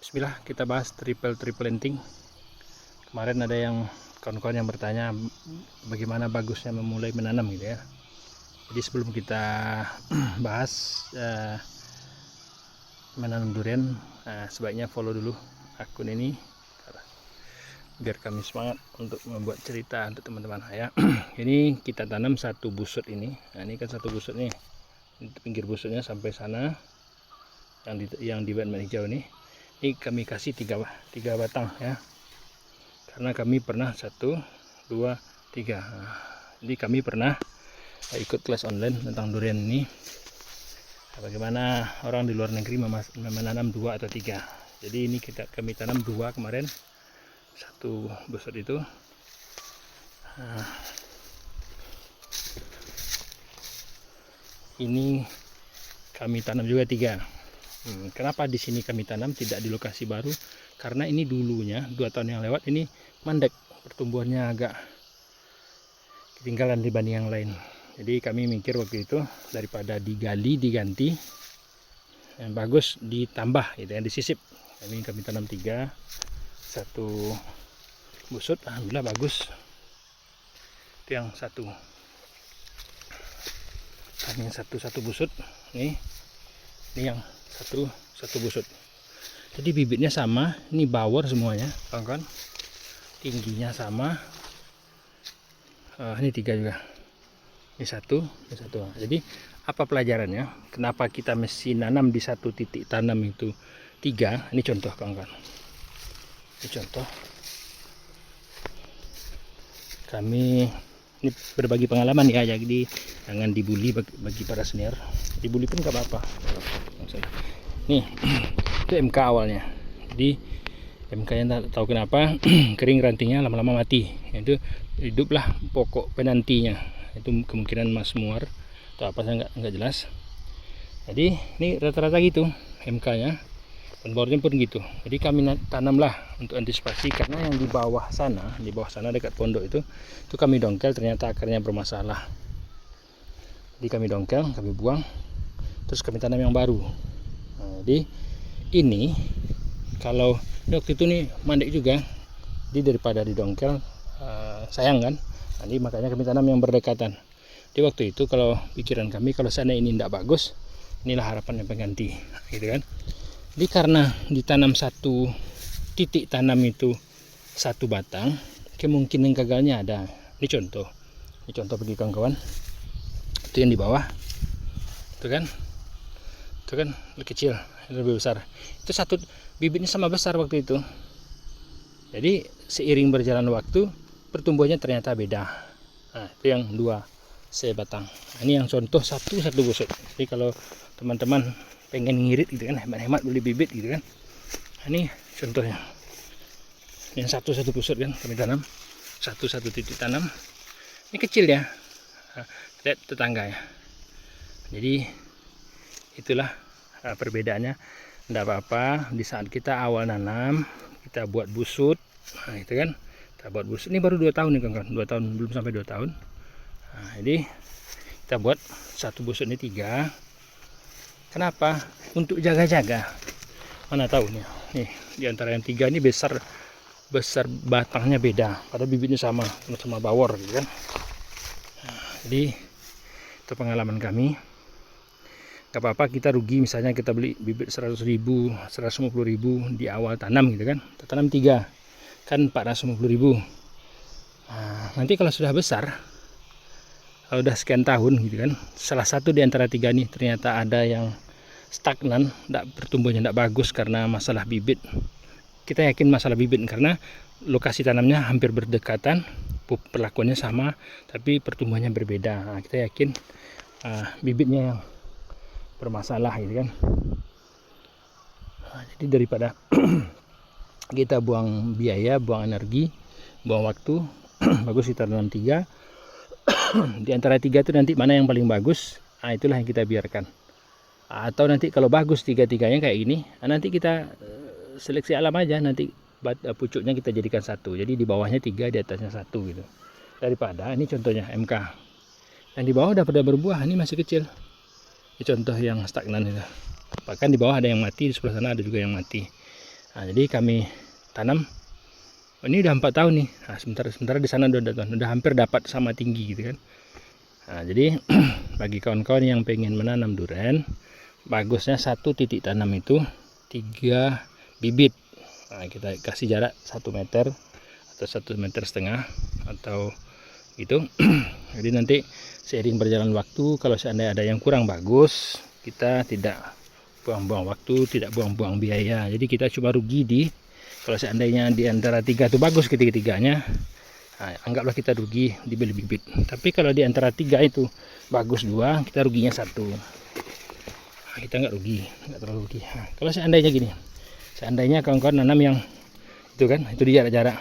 Bismillah, kita bahas triple planting. Kemarin ada yang kawan-kawan yang bertanya bagaimana bagusnya memulai menanam gitu ya. Jadi sebelum kita bahas menanam durian, sebaiknya follow dulu akun ini biar kami semangat untuk membuat cerita untuk teman-teman ya. Ini kita tanam satu busut ini. Nah, ini kan satu busut nih. Pinggir busutnya sampai sana yang di band hijau ini. Ini kami kasih tiga batang ya. Karena kami pernah 1, 2, 3. Jadi kami pernah ikut kelas online tentang durian ini. Bagaimana orang di luar negeri menanam 2 atau 3. Jadi ini kami tanam 2 kemarin. 1 busut itu. Ini kami tanam juga 3. Kenapa di sini kami tanam tidak di lokasi baru? Karena ini dulunya 2 tahun yang lewat ini mandek, pertumbuhannya agak ketinggalan dibanding yang lain. Jadi kami mikir waktu itu daripada digali diganti, yang bagus ditambah gitu ya, disisip. Kami tanam 3, 1 busut, alhamdulillah bagus. Itu yang 1. Ini satu busut, ini yang satu busut. Jadi bibitnya sama, ini bawor semuanya, kawan-kawan. Tingginya sama. Ini 3 juga. Ini 1, ini 1. Jadi apa pelajarannya? Kenapa kita mesti nanam di satu titik tanam itu 3? Ini contoh, kawan-kawan. Ini contoh. Kami ini berbagi pengalaman ya, jadi jangan dibully bagi para senior. Dibully pun gak apa-apa. Nih, itu MK awalnya. Jadi MK yang tak tahu kenapa kering rantingnya, lama-lama mati. Itu hiduplah pokok penantinya. Itu kemungkinan mas muar atau apa, saya nggak jelas. Jadi ini rata-rata gitu MK-nya. Penbornya pun gitu. Jadi kami tanamlah untuk antisipasi, karena yang di bawah sana dekat pondok itu kami dongkel, ternyata akarnya bermasalah. Jadi kami dongkel, kami buang, terus kami tanam yang baru. Nah, jadi ini kalau waktu itu nih mandek juga, jadi daripada didongkel sayang kan. Jadi makanya kami tanam yang berdekatan. Di waktu itu kalau pikiran kami, kalau sana ini tidak bagus, inilah harapan yang pengganti, gitu kan. Jadi karena ditanam satu titik tanam itu 1 batang, kemungkinan gagalnya ada. Ini contoh bagi kawan-kawan. Itu yang di bawah, itu kan lebih kecil, lebih besar. Itu satu bibitnya sama besar waktu itu. Jadi seiring berjalan waktu pertumbuhannya ternyata beda. Nah, itu yang 2 sebatang. Nah, ini yang contoh satu busut. Jadi kalau teman-teman pengen ngirit gitu kan, hemat-hemat beli bibit gitu kan. Nah, ini contohnya. Yang satu busut kan kami tanam. Satu titik tanam. Ini kecil ya. Lihat tetangga ya. Jadi itulah perbedaannya. Tidak apa-apa di saat kita awal nanam kita buat busut. Nah, itu kan kita buat busut. Ini baru 2 tahun nih kawan-kawan. 2 tahun, belum sampai 2 tahun. Nah, jadi kita buat satu busut ini 3. Kenapa? Untuk jaga-jaga. Mana tahu nih di antara yang 3 ini besar batangnya beda, padahal bibitnya sama bawor gitu kan. Nah, jadi itu pengalaman kami. Gak apa-apa kita rugi, misalnya kita beli bibit 100.000, 150.000 di awal tanam gitu kan. Kita tanam 3 kan 450.000. Nah, nanti kalau sudah besar, kalau udah sekian tahun gitu kan, salah satu di antara 3 nih ternyata ada yang stagnan, pertumbuhannya tidak bagus karena masalah bibit. Kita yakin masalah bibit karena lokasi tanamnya hampir berdekatan, perlakuannya sama, tapi pertumbuhannya berbeda. Nah, kita yakin bibitnya yang bermasalah gitu kan. Nah, jadi daripada kita buang biaya, buang energi, buang waktu, bagus kita tanam 3. Di antara 3 itu nanti mana yang paling bagus, nah itulah yang kita biarkan. Atau nanti kalau bagus 3-3-nya kayak gini, nanti kita seleksi alam aja, nanti pucuknya kita jadikan 1. Jadi di bawahnya 3, di atasnya 1 gitu. Daripada ini contohnya MK. Yang di bawah udah pada berbuah, ini masih kecil. Ini contoh yang stagnan itu. Bahkan di bawah ada yang mati, di sebelah sana ada juga yang mati. Nah, jadi kami tanam. Ini udah 4 tahun nih. Nah, sementara di sana udah hampir dapat sama tinggi gitu kan. Nah, jadi bagi kawan-kawan yang pengen menanam durian, bagusnya satu titik tanam itu 3 bibit. Nah, kita kasih jarak 1 meter atau 1,5 meter atau gitu. Jadi nanti seiring berjalan waktu, kalau seandainya ada yang kurang bagus, kita tidak buang-buang waktu, tidak buang-buang biaya. Jadi kita cuma rugi kalau seandainya di antara 3 itu bagus ketiga-tiganya, nah, anggaplah kita rugi dibeli bibit. Tapi kalau di antara 3 itu bagus 2, kita ruginya 1. Nah, kita nggak rugi, nggak terlalu rugi. Nah, kalau seandainya gini, seandainya kawan-kawan nanam yang itu kan, itu di jarak-jarak.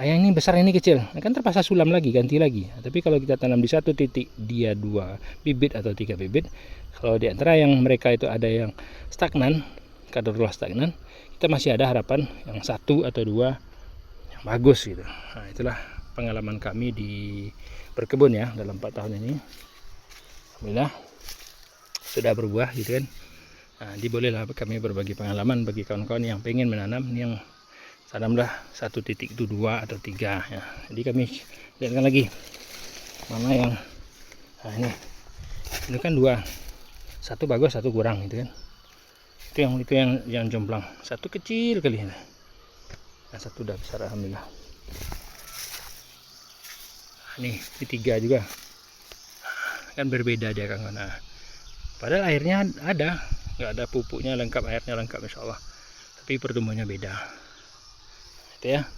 Nah, yang ini besar, ini kecil, nah, kan terpaksa sulam lagi, ganti lagi. Nah, tapi kalau kita tanam di satu titik, dia 2 bibit atau 3 bibit. Kalau di antara yang mereka itu ada yang stagnan, kadarullah stagnan, kita masih ada harapan yang 1 atau 2 yang bagus gitu. Nah, itulah pengalaman kami di berkebun ya dalam 4 tahun ini. Alhamdulillah sudah berbuah gitu kan. Nah, bolehlah kami berbagi pengalaman bagi kawan-kawan yang pengen menanam, yang tanamlah 1 titik itu 2 atau 3 ya. Jadi kami lihatkan lagi mana yang ini kan 2, 1 bagus 1 kurang gitu kan. Itu yang jomplang, 1 kecil kali ini. Nah, 1 udah besar alhamdulillah. Ini 3 juga kan berbeda dia kan. Nah, padahal airnya ada, nggak ada pupuknya lengkap, airnya lengkap insyaallah, tapi pertumbuhannya beda itu ya.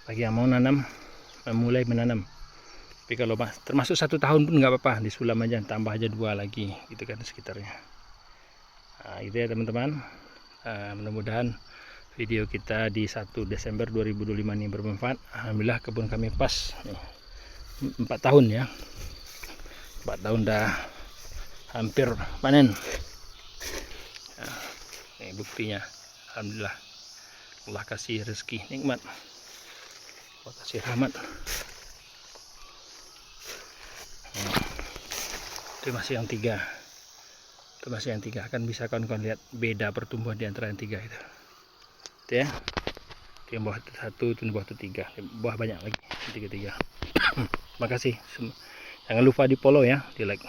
Bagi yang mau mulai menanam, tapi kalau termasuk 1 tahun pun nggak apa-apa, disulam aja, tambah aja 2 lagi gitu kan sekitarnya. Nah, gitu ya teman-teman. Mudah-mudahan video kita di 1 Desember 2025 ini bermanfaat. Alhamdulillah kebun kami pas nih, 4 tahun ya, 4 tahun dah hampir panen. Nah, ini buktinya. Alhamdulillah Allah kasih rezeki nikmat, Allah kasih rahmat. Itu masih yang 3. Itu masih yang 3, kan bisa kawan-kawan lihat beda pertumbuhan di antara yang 3 itu ya. Itu yang bawah 1, itu yang bawah 3, bawah banyak lagi 3. Makasih, jangan lupa di follow ya, di like.